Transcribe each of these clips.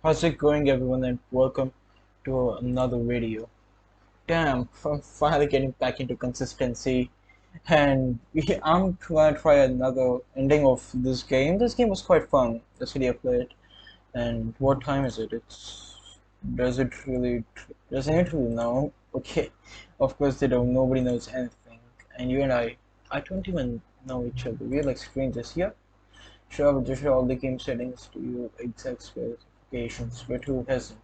How's it going, everyone, and welcome to another video. Damn, I'm finally getting back into consistency, and I'm trying to try another ending of this game. This game was quite fun yesterday I played. And what time is it? Does it really does anyone really know? Okay, of course they don't. Nobody knows anything, and you and I don't even know each other. We're like strangers here. Sure, but just all the game settings to your exact specifications, but who hasn't?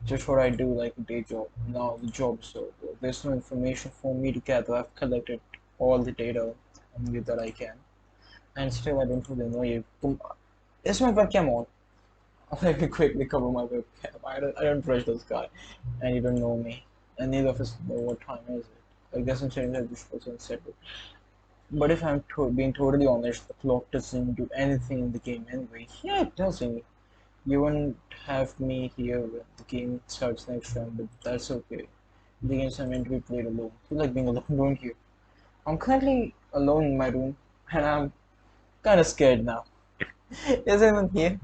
Just what I do like a day job. Now the job is over. There's no information for me to gather. I've collected all the data on you that I can. And still I don't really know you. Is my webcam on? Let me quickly cover my webcam. I don't trust this guy. And you don't know me. And neither of us know what time is it. I guess I'm saying that this was unsettled. But if I'm being totally honest, the clock doesn't do anything in the game anyway. Yeah, it doesn't. You won't have me here when the game starts next round, but that's okay. The games are meant to be played alone. I feel like being alone, don't you? I'm currently alone in my room, and I'm kinda scared now. Is anyone here?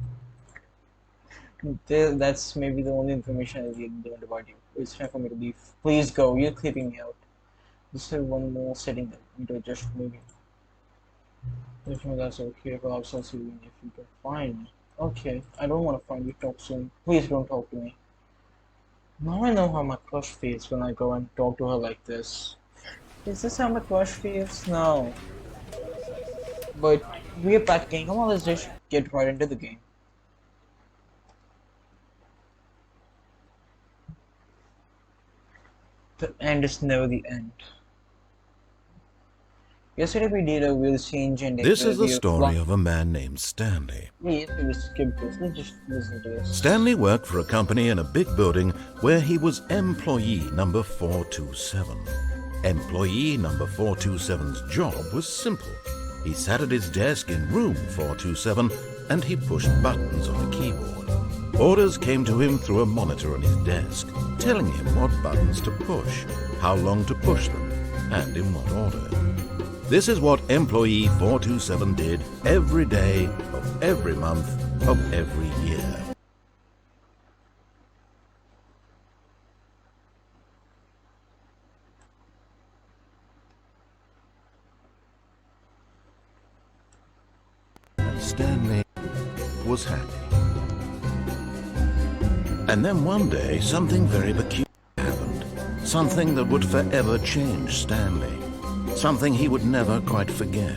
That's maybe the only information I need to learn about you. It's time for me to leave. Please go, you're creeping me out. Just have one more setting that you need to adjust maybe. If that's okay, perhaps I'll see you if you can find me. Okay, I don't want to find you. Talk soon. Please don't talk to me. Now I know how my crush feels when I go and talk to her like this. Is this how my crush feels? No. But we're back game. Come on, let's just get right into the game. The end is never the end. Yesterday we did a real change ending. This is the story of a man named Stanley. Yes, we skip this. Let's just listen to this. Stanley worked for a company in a big building where he was employee number 427. Employee number 427's job was simple. He sat at his desk in room 427 and he pushed buttons on a keyboard. Orders came to him through a monitor on his desk, telling him what buttons to push, how long to push them, and in what order. This is what employee 427 did every day of every month of every year. Stanley was happy. And then one day, something very peculiar happened. Something that would forever change Stanley. Something he would never quite forget.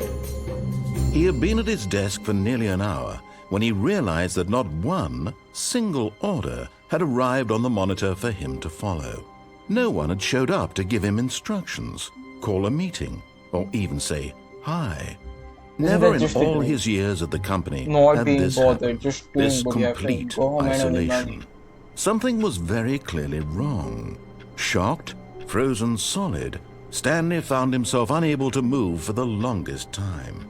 He had been at his desk for nearly an hour when he realized that not one single order had arrived on the monitor for him to follow. No one had showed up to give him instructions, call a meeting, or even say hi. Never in all his years at the company had this happened, this complete isolation. Something was very clearly wrong. Shocked, frozen solid, Stanley found himself unable to move for the longest time.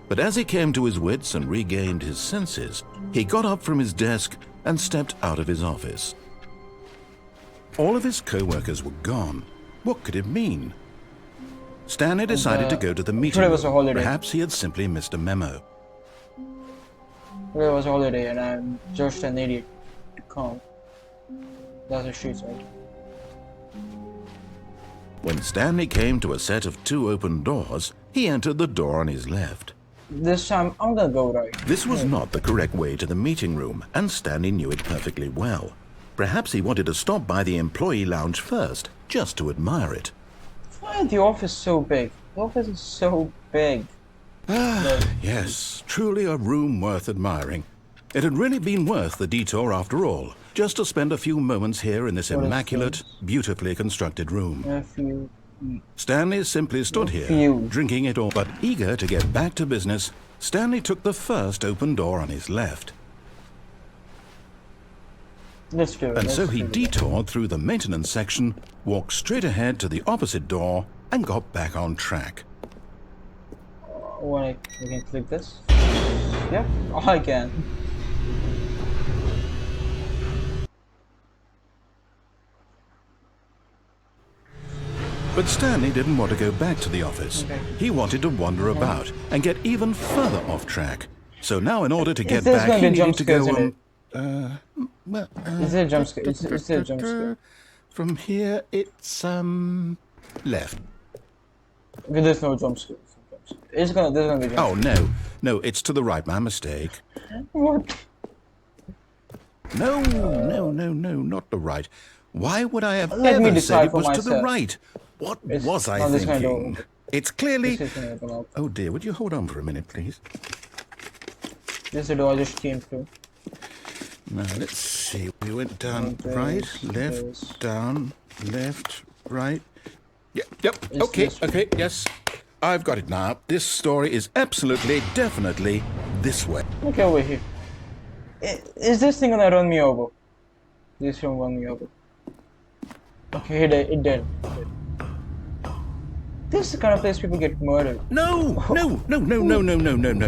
But as he came to his wits and regained his senses, he got up from his desk and stepped out of his office. All of his co-workers were gone. What could it mean? Stanley decided to go to the meeting room. Perhaps he had simply missed a memo. Today was a holiday and I'm just an idiot to come. That's what she said. When Stanley came to a set of two open doors, he entered the door on his left. This time I'm gonna go right. This was not the correct way to the meeting room, and Stanley knew it perfectly well. Perhaps he wanted to stop by the employee lounge first, just to admire it. Why is the office so big? The office is so big. Yes, truly a room worth admiring. It had really been worth the detour after all, just to spend a few moments here in this immaculate, beautifully constructed room. Stanley simply stood here, drinking it all, but eager to get back to business. Stanley took the first open door on his left. And so he detoured through the maintenance section, walked straight ahead to the opposite door, and got back on track. I can click this? Yeah, I can. But Stanley didn't want to go back to the office. He wanted to wander about and get even further off track. So now in order to get back, he needed to go Well, Is there a jump scare? Is there a jump scare? From here, it's left. Okay, there's no jump scare. There's gonna be jump Oh no, no, it's to the right. My mistake. scare. What? No, not the right. Why would I have Let me ever said decide it for was to the myself. right? What It's was I not this kind of thinking? door. It's clearly. This is gonna open up. Oh dear, would you hold on for a minute, please? This is the door I just came through. Now let's see. We went down There's right, this. left, down, left, right. Yep. Is Okay, this- okay, yes. I've got it now. This story is absolutely, definitely this way. Look over here. Is this thing gonna run me over? This room run me over. Okay, it did. This is the kind of place people get murdered. No.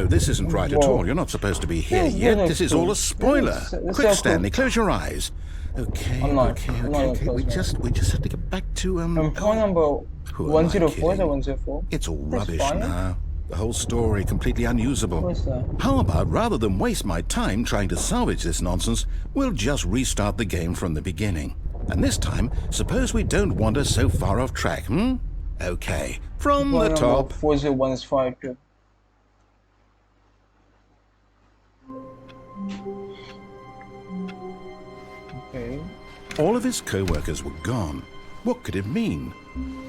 This isn't right at Whoa. all. You're not supposed to be here This- yet. this This is is all cool. a spoiler. This Quick, is Stanley, cool. close your eyes. Okay, I'm not. okay. I'm not gonna We close my just have to get back to Phone number Who am I 104 is kidding? 104? It's all That's rubbish fine. now. The whole story completely unusable. What's that? How about, rather than waste my time trying to salvage this nonsense, we'll just restart the game from the beginning. And this time, suppose we don't wander so far off track, hmm? Okay, from the Phone top. number 40152. Okay. All of his co-workers were gone. What could it mean?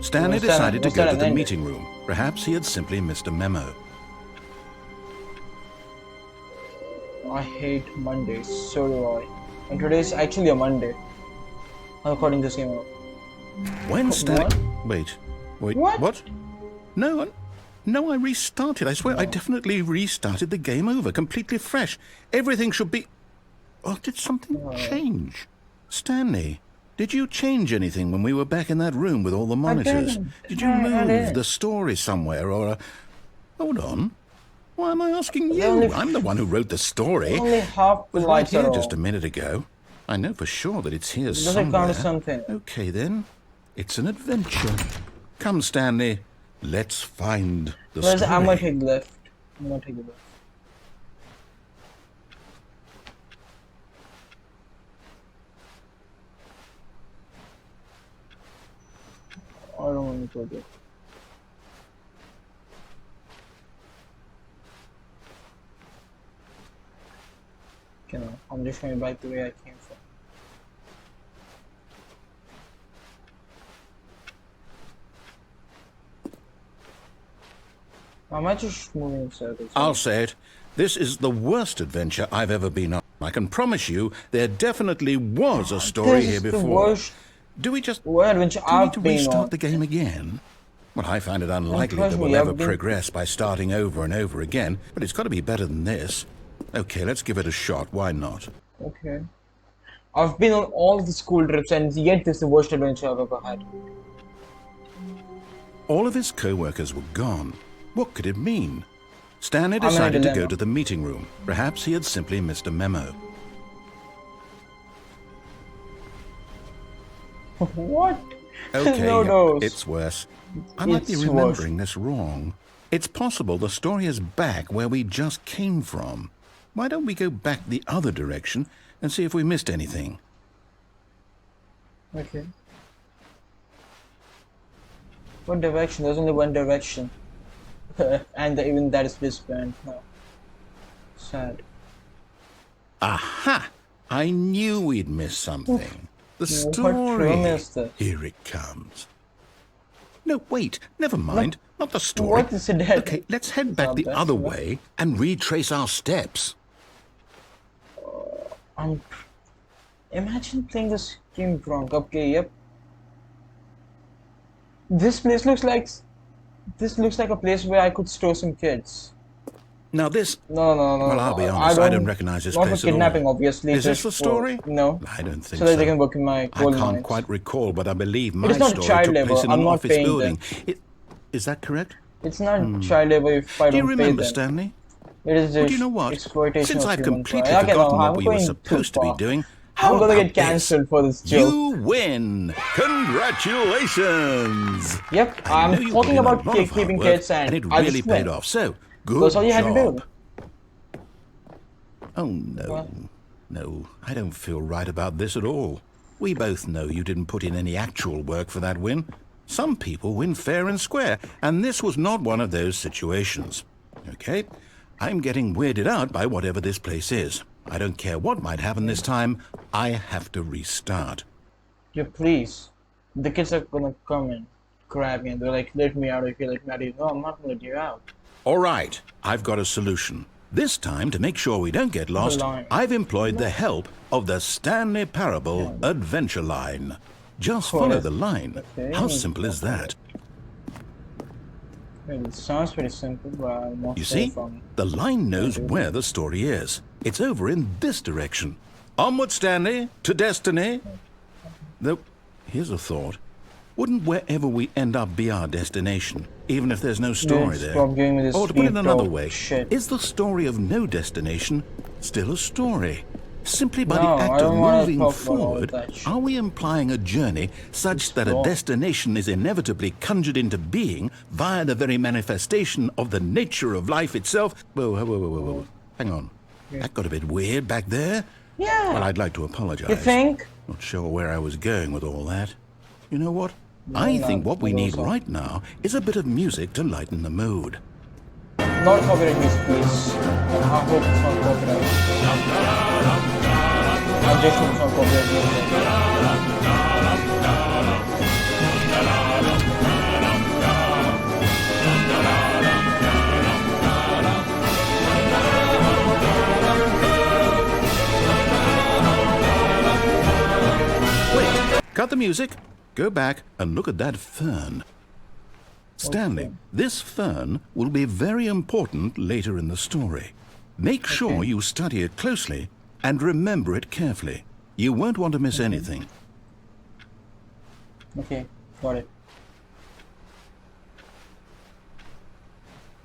Stanley Was that- decided to was go that to an the ending? meeting room. Perhaps he had simply missed a memo. I hate Mondays, so do I. And today's actually a Monday. According to Simo. When Stanley... What? Wait, What? No, I restarted. I swear, I definitely restarted the game over, completely fresh. Everything should be... Oh, did something change? Stanley, did you change anything when we were back in that room with all the monitors? didn't. Did you I move didn't. the story somewhere or... Hold on. Why am I asking you? Only- I'm the one who wrote the story. Only half the was right lights here are just a on. minute ago. I know for sure that it's here Does it somewhere. count as something? Okay then, it's an adventure. Come, Stanley, let's find the Whereas story. I'm gonna take left. I'm gonna take the left. I don't want to go there. Okay, no, I'm just going back the way I came from. Am I just moving in circles? I'll say it. This is the worst adventure I've ever been on. I can promise you there definitely was a story This here is the before. worst Do we just adventure do we need I've to been restart on. the game again? Well, I find it unlikely trust that me, we'll I've ever been- progress by starting over and over again, but it's got to be better than this. Okay, let's give it a shot. Why not? Okay. I've been on all the school trips and yet this is the worst adventure I've ever had. All of his co-workers were gone. What could it mean? Stanley I'm in a decided to go dilemma. to the meeting room. Perhaps he had simply missed a memo. What? Okay, No, no. it's worse. I might be It's remembering this wrong. It's possible the story is back where we just came from. Why don't we go back the other direction and see if we missed anything? Okay. What direction? There's only one direction. And even that is disbanded now. Sad. Aha! I knew we'd missed something. The What story. room is this? Here it comes. No, wait. Never mind. Not the story. What is it that? Okay, let's head back Not the that other one. way and retrace our steps. Imagine playing this game drunk. Okay, yep. This place looks like a place where I could store some kids. Now this... No. Well, I'll be honest, I don't recognize this not place for at all. kidnapping, obviously. Is this just the story? No. I don't think So that so. they can work in my I gold can't mines. quite recall, but I believe my is not story child took labor. place in I'm an not office paying building. Is that correct? It's not child labor if I Do you don't pay remember, them. Stanley? It is Well, just do you know what? exploitation Since of I've human completely trial. Okay, forgotten no, what I'm we were going supposed too to be far. doing, I'm how gonna about get cancelled this? for this joke. You win! Congratulations! Yep, I know I'm you talking put in a about lot of hard keeping work, kids and it I really just paid win. off. So, good That's all you had to job. do. Oh no. What? No, I don't feel right about this at all. We both know you didn't put in any actual work for that win. Some people win fair and square, and this was not one of those situations. Okay? I'm getting weirded out by whatever this place is. I don't care what might happen this time. I have to restart. Yeah, please. The kids are gonna come and grab me and they're like, let me out if you let me out. No, I'm not gonna let you out. All right, I've got a solution. This time, to make sure we don't get lost, I've employed the help of the Stanley Parable Adventure Line. Just follow the line. How simple is that? It sounds pretty simple, but I'm not You sure see, if I'm... the line knows where the story is. It's over in this direction. Onward, Stanley, to destiny. Though, here's a thought. Wouldn't wherever we end up be our destination, even if there's no story there? Stop giving me this Or to put it deep another talk way, shit. is the story of no destination still a story? Simply by No, the I act of don't wanna moving talk about all forward, that shit. are we implying a journey such that a wrong. destination is inevitably conjured into being via the very manifestation of the nature of life itself? Whoa. Hang on. That got a bit weird back there. Yeah. Well, I'd like to apologize. You think? Not sure where I was going with all that. You know what? No, I no, think what we no, need no. right now is a bit of music to lighten the mood. Not copyright music, please. I hope it's not copyright. I just hope it's not copyright music. Wait, cut the music. Go back and look at that fern. Stanley, this fern will be very important later in the story. Make sure you study it closely and remember it carefully. You won't want to miss anything. Okay, got it.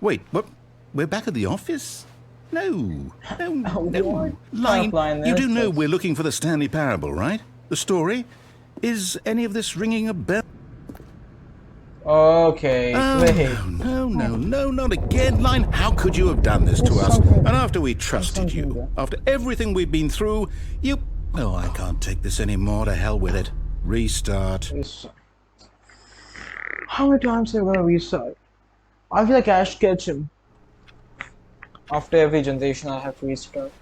Wait, what? We're back at the office? No. What? Line, Line, you do this know is- we're looking for the Stanley Parable, right? The story? Is any of this ringing a bell? Okay, Oh, wait. no, not again, Line. How could you have done this to us? something- And after we trusted something you, there. after everything we've been through, you... Oh, I can't take this anymore. To hell with it. Restart. Restart. How many times am I gonna restart? I feel like Ash Ketchum. After every generation, I have to restart.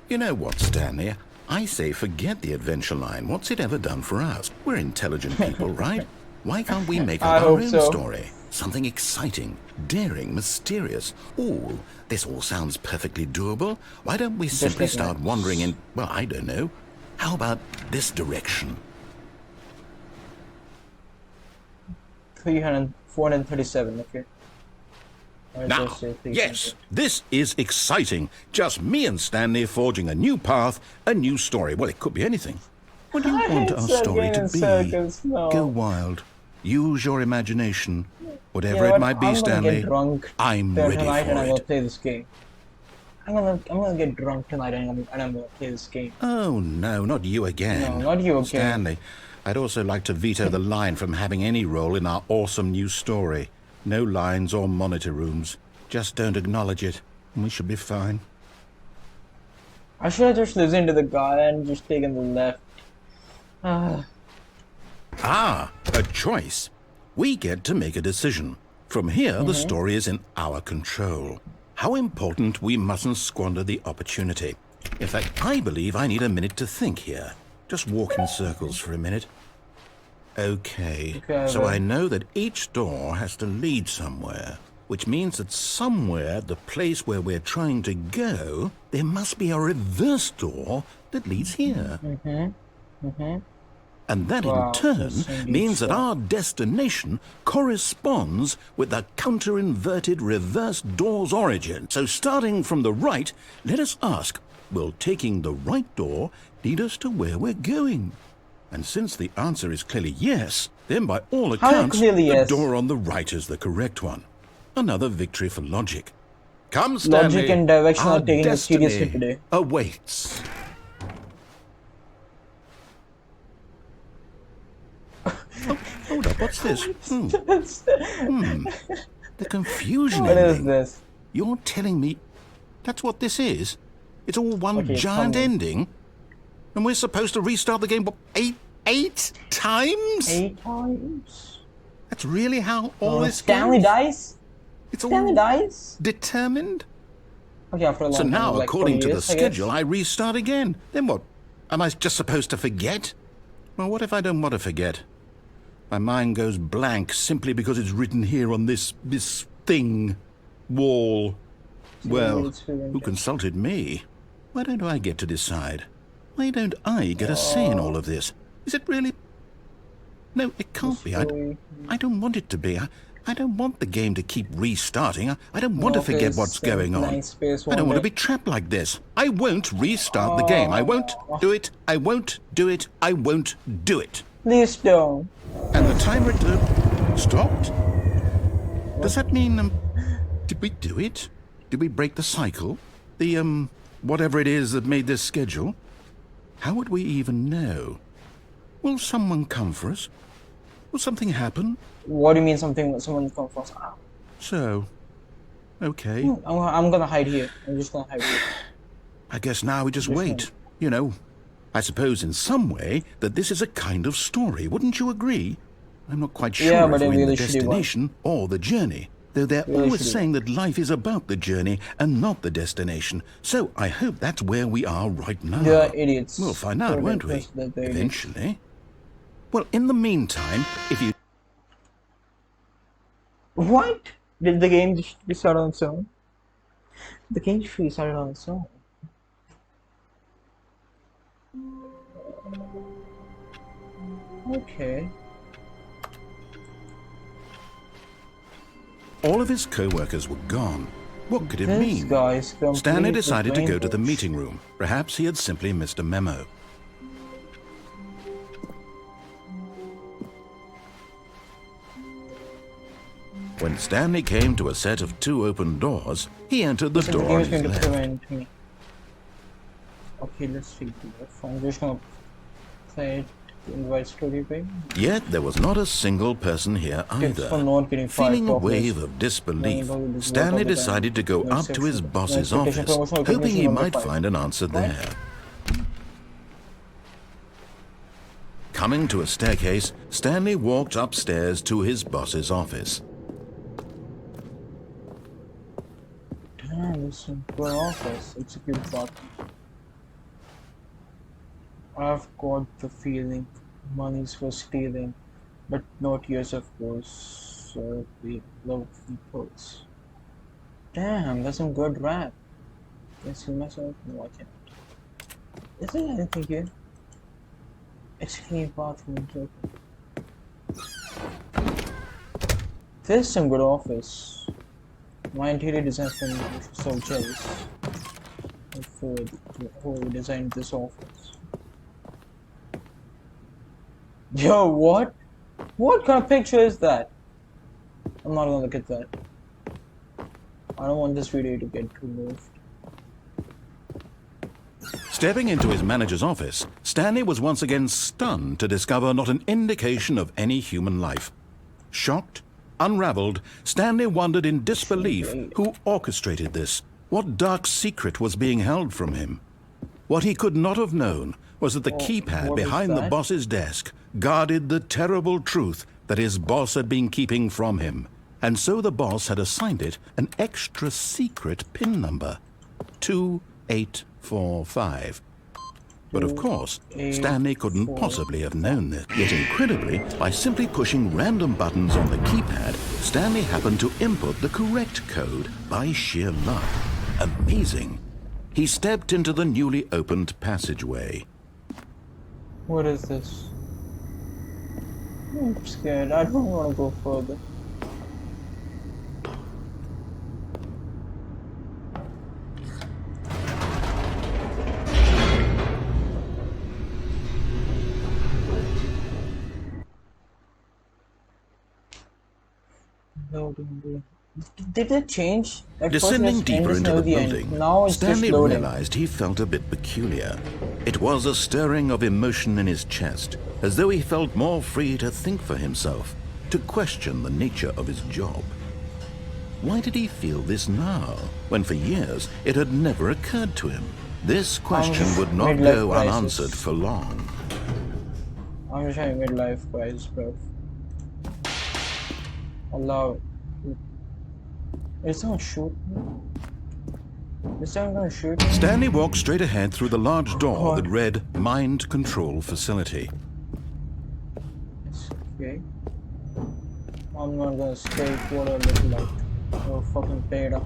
You know what, Stanley? I say forget the adventure line. What's it ever done for us? We're intelligent people, right? Why can't we make I up our hope own so. story? Something exciting, daring, mysterious. Ooh, this all sounds perfectly doable. Why don't we simply Definitely. start wandering in, well, I don't know. How about this direction? 437, okay. I Now, just say 300. yes, this is exciting. Just me and Stanley forging a new path, a new story. Well, it could be anything. What do you I want hate our story to circling in be? circles, no. Go wild. Use your imagination. Whatever You know it what? might be, I'm Stanley, gonna get drunk I'm ready tonight and I'm for gonna it. play this game. I'm gonna get drunk tonight and I'm gonna play this game. Oh, no, not you again. No, not you again. Stanley, I'd also like to veto the line from having any role in our awesome new story. No lines or monitor rooms. Just don't acknowledge it, and we should be fine. I should have just listened to the guy and just taken the left. Ah, a choice. We get to make a decision. From here, the story is in our control. How important we mustn't squander the opportunity. In fact, I believe I need a minute to think here. Just walk in circles for a minute. Okay, Okay, so then. I know that each door has to lead somewhere, which means that somewhere, the place where we're trying to go, there must be a reverse door that leads here. And that Wow, in turn that's indeed means that so. our destination corresponds with the counter-inverted reverse door's origin. So starting from the right, let us ask, will taking the right door lead us to where we're going? And since the answer is clearly yes, then by all accounts, clearly the yes? door on the right is the correct one. Another victory for logic. Come, Stanley. Logic and direction our are taking it seriously destiny today. awaits. Oh, hold up, what's this? The confusion What is ending. this? You're telling me that's what this is? It's all one Okay, giant come on. ending? And we're supposed to restart the game, what, eight times? 8 times? That's really how all this Stanley goes? dies? It's Stanley all dies? determined? Okay, after a long So time, now, like according 40 to the years, I schedule, guess. I restart again. Then what? Am I just supposed to forget? Well, what if I don't want to forget? My mind goes blank simply because it's written here on this thing, wall. Well, who consulted me? Why don't I get to decide? Why don't I get a say in all of this? Is it really? No, it can't be. I don't want it to be. I don't want the game to keep restarting. I don't want to forget what's going on. I don't want to be trapped like this. I won't restart the game. I won't do it. I won't do it. I won't do it. Please don't. And the timer stopped? Does that mean, did we do it? Did we break the cycle? The, whatever it is that made this schedule? How would we even know? Will someone come for us? Will something happen? What do you mean someone come first? So, okay. I'm gonna hide here. I'm just gonna hide here. I guess now we just wait. You know, I suppose in some way that this is a kind of story. Wouldn't you agree? I'm not quite sure if we're in the destination or the journey. Though they're always saying that life is about the journey and not the destination. So I hope that's where we are right now. They're idiots. We'll find out, won't we? Eventually. Well, in the meantime, if you... What? Did the game just restart on its own? The game just restarted on its own. Okay. All of his co-workers were gone. What could it This mean? guy's complete Stanley decided to with go to the rainbows. meeting room. Perhaps he had simply missed a memo. When Stanley came to a set of 2 open doors, he entered the So door the game on is his going to left. prevent me. Okay, let's see. I'm just gonna play it in white story page. Yet there was not a single person here Tips for either. not getting fired. Feeling a progress. wave of disbelief, Knowing how it is Stanley work all the time. decided to go No up to his exception. boss's No expectation, office, promotion, hoping he recognition, might number 5. find an answer there. Coming to a staircase, Stanley walked upstairs to his boss's office. Damn, this is a good office. Execute button. I've got the feeling money's for stealing, but not yours, of course. So we love people's. Damn, that's some good rap. Can I see myself? No, I can't. Is there anything here? Execute bathroom. This is some good office. My interior design has been so jealous for who designed this office. Yo, what? What kind of picture is that? I'm not gonna look at that. I don't want this video to get removed. Stepping into his manager's office, Stanley was once again stunned to discover not an indication of any human life. Shocked, unraveled, Stanley wondered in disbelief who orchestrated this. What dark secret was being held from him? What he could not have known was that the keypad what is behind the that? boss's desk guarded the terrible truth that his boss had been keeping from him. And so the boss had assigned it an extra secret PIN number, 2845. But of course, Stanley couldn't possibly have known this. Yet incredibly, by simply pushing random buttons on the keypad, Stanley happened to input the correct code by sheer luck. Amazing. He stepped into the newly opened passageway. What is this? I'm scared. I don't want to go further. Did it change? At first Descending it's deeper endless into near the end. building, Now it's Stanley just loading. realized he felt a bit peculiar. It was a stirring of emotion in his chest, as though he felt more free to think for himself, to question the nature of his job. Why did he feel this now, when for years it had never occurred to him? This question would not midlife go crisis. unanswered for long. I'm just having midlife crisis, bro. Allah. Is someone shoot me? Is someone gonna shoot me? Stanley walked straight ahead through the large door that read Mind Control Facility. Okay. I'm not gonna escape what I look like. Oh, fucking beta.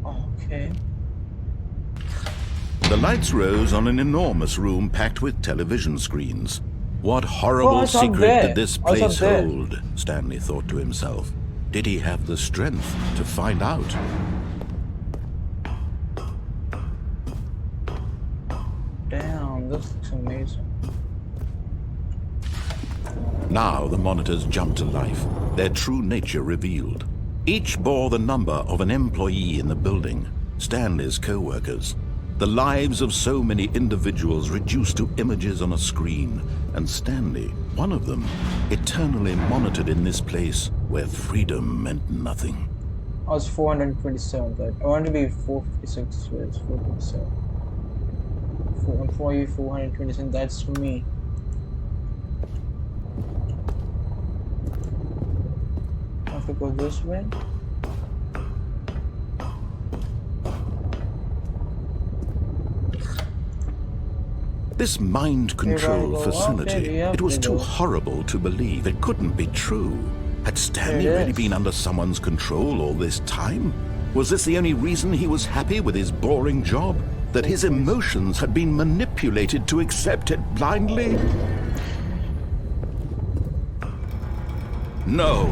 Okay. The lights rose on an enormous room packed with television screens. What horrible it's up secret there. did this Oh, it's up place there. hold? Stanley thought to himself. Did he have the strength to find out? Damn, this looks amazing. Now the monitors jumped to life, their true nature revealed. Each bore the number of an employee in the building, Stanley's co-workers. The lives of so many individuals reduced to images on a screen, and Stanley, one of them, eternally monitored in this place where freedom meant nothing. I was 427, but I want to be 456, so it's 427. Employee 427, that's me. I have to go this way. This mind control go. facility, Okay, yeah, it was we too go. horrible to believe. It couldn't be true. Had Stanley There it really is. been under someone's control all this time? Was this the only reason he was happy with his boring job? That his emotions had been manipulated to accept it blindly? No,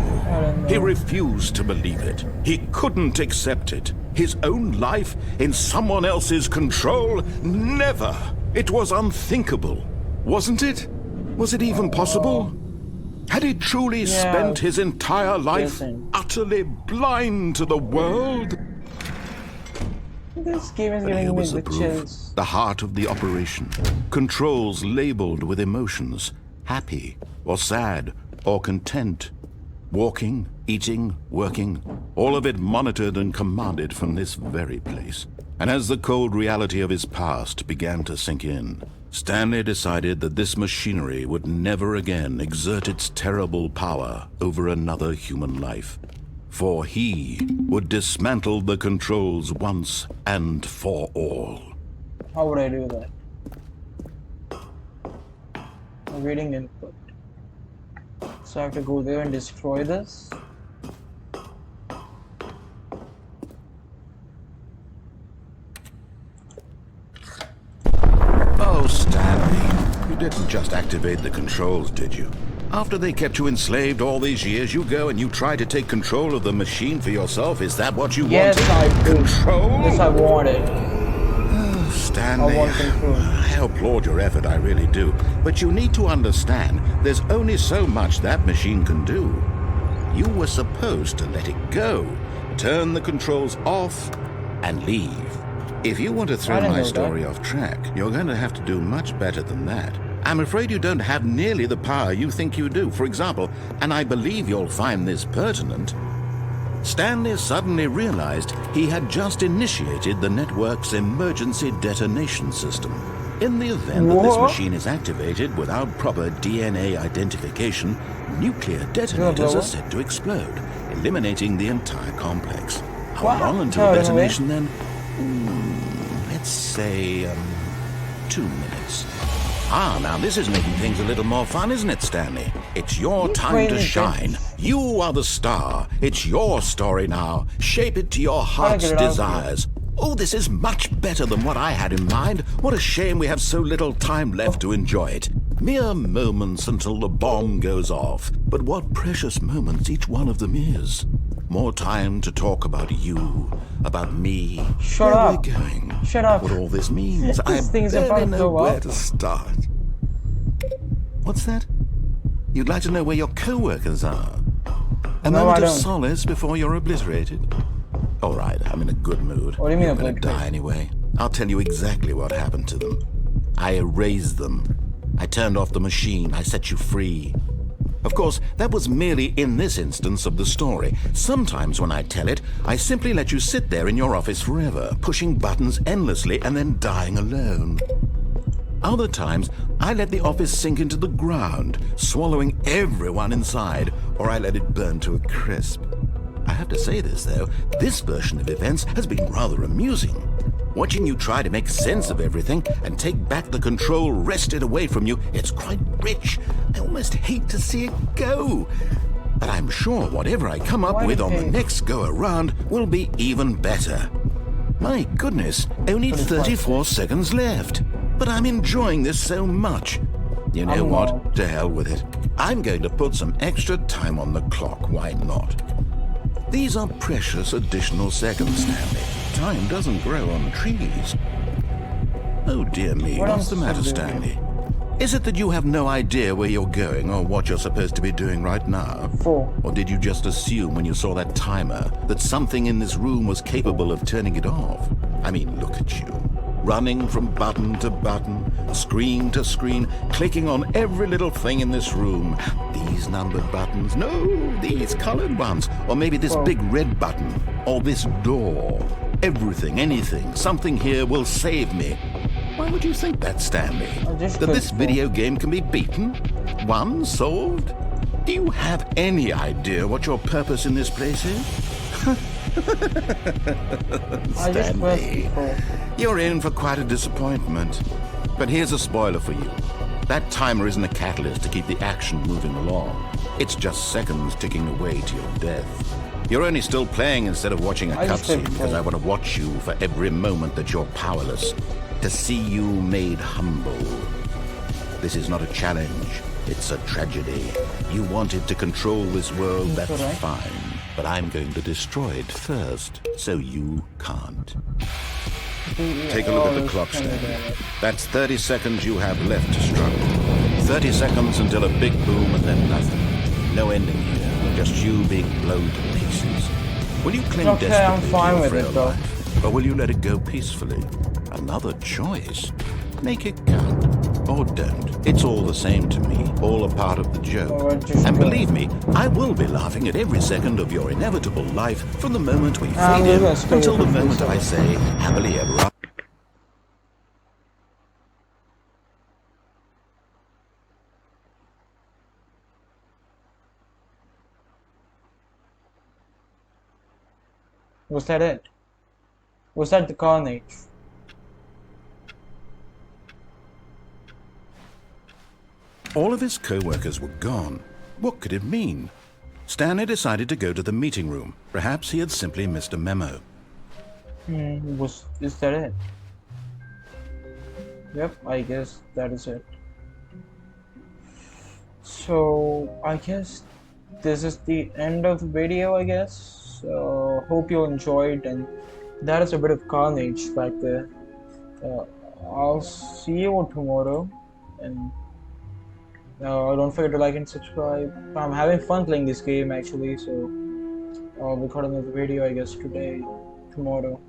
he refused to believe it. He couldn't accept it. His own life in someone else's control? Never! It was unthinkable, wasn't it? Was it even possible? Had he truly spent his entire life utterly blind to the world? This game is But here giving me was the the proof, chills. the heart of the operation. Controls labeled with emotions, happy or sad or content. Walking, eating, working, all of it monitored and commanded from this very place. And as the cold reality of his past began to sink in, Stanley decided that this machinery would never again exert its terrible power over another human life. For he would dismantle the controls once and for all. How would I do that? Reading input. So I have to go there and destroy this? Oh, Stanley, you didn't just activate the controls, did you? After they kept you enslaved all these years, you go and you try to take control of the machine for yourself. Is that what you Yes, wanted? I do. Control? Yes, I wanted. Stanley, I want control. I applaud your effort, I really do. But you need to understand, there's only so much that machine can do. You were supposed to let it go, turn the controls off, and leave. If you want to throw didn't my know story off track, you're going to have to do much better than that. I'm afraid you don't have nearly the power you think you do. For example, and I believe you'll find this pertinent, Stanley suddenly realized he had just initiated the network's emergency detonation system. In the event that this What? machine is activated without proper DNA identification, nuclear detonators are set to explode, eliminating the entire complex. How What? long until No, no, detonation then? Let's say 2 minutes. Ah, now this is making things a little more fun, isn't it, Stanley? It's your time to crazy shine. bitch. You are the star. It's your story now. Shape it to your heart's get it out of desires. Oh, this is much better than what I had in mind. What a shame we have so little time left to enjoy it. Mere moments until the bomb goes off. But what precious moments each one of them is. More time to talk about you, about me. Shut where up. we're going. Shut up. What all this means. I This thing's about barely to know blow where up. to start. What's that? You'd like to know where your co-workers are? A No, moment I of don't. solace before you're obliterated? All right, I'm in a good mood. What do you mean You're gonna obliterated? die anyway. I'll tell you exactly what happened to them. I erased them. I turned off the machine. I set you free. Of course, that was merely in this instance of the story. Sometimes when I tell it, I simply let you sit there in your office forever, pushing buttons endlessly and then dying alone. Other times, I let the office sink into the ground, swallowing everyone inside, or I let it burn to a crisp. I have to say this, though, this version of events has been rather amusing. Watching you try to make sense of everything and take back the control wrested away from you, it's quite rich. I almost hate to see it go. But I'm sure whatever I come up with on the next go-around will be even better. My goodness, only 34 seconds left. But I'm enjoying this so much. You know what? To hell with it. I'm going to put some extra time on the clock. Why not? These are precious additional seconds, Stanley. Time doesn't grow on trees. Oh dear me, what's the matter, Stanley? Is it that you have no idea where you're going or what you're supposed to be doing right now? 4. Or did you just assume when you saw that timer that something in this room was capable of turning it off? I mean, look at you. Running from button to button, screen to screen, clicking on every little thing in this room. These numbered buttons, no, these colored ones. Or maybe this big red button, or this door. Everything, anything, something here will save me. Why would you think that, Stanley? That this video game can be beaten? Won? Solved? Do you have any idea what your purpose in this place is? Stanley, you're in for quite a disappointment. But here's a spoiler for you. That timer isn't a catalyst to keep the action moving along. It's just seconds ticking away to your death. You're only still playing instead of watching a cutscene because I want to watch you for every moment that you're powerless, to see you made humble. This is not a challenge, it's a tragedy. You wanted to control this world, that's fine. But I'm going to destroy it first, so you can't. Take a look at the clock, Stanley. That's 30 seconds you have left to struggle. 30 seconds until a big boom and then nothing. No ending here, just you being blown to pieces. Will you cling desperately to your frail life, or will you let it go peacefully? Another choice. Make it count. Or don't. It's all the same to me, all a part of the joke. And believe me, I will be laughing at every second of your inevitable life from the moment we fade in until the moment I say, happily ever after. Was that it? Was that the carnage? All of his co-workers were gone. What could it mean? Stanley decided to go to the meeting room. Perhaps he had simply missed a memo. Is that it? Yep, I guess that is it. So, I guess this is the end of the video, I guess. So, hope you enjoyed, and that is a bit of carnage back there. I'll see you tomorrow, and don't forget to like and subscribe. I'm having fun playing this game actually, so I'll record another video I guess tomorrow.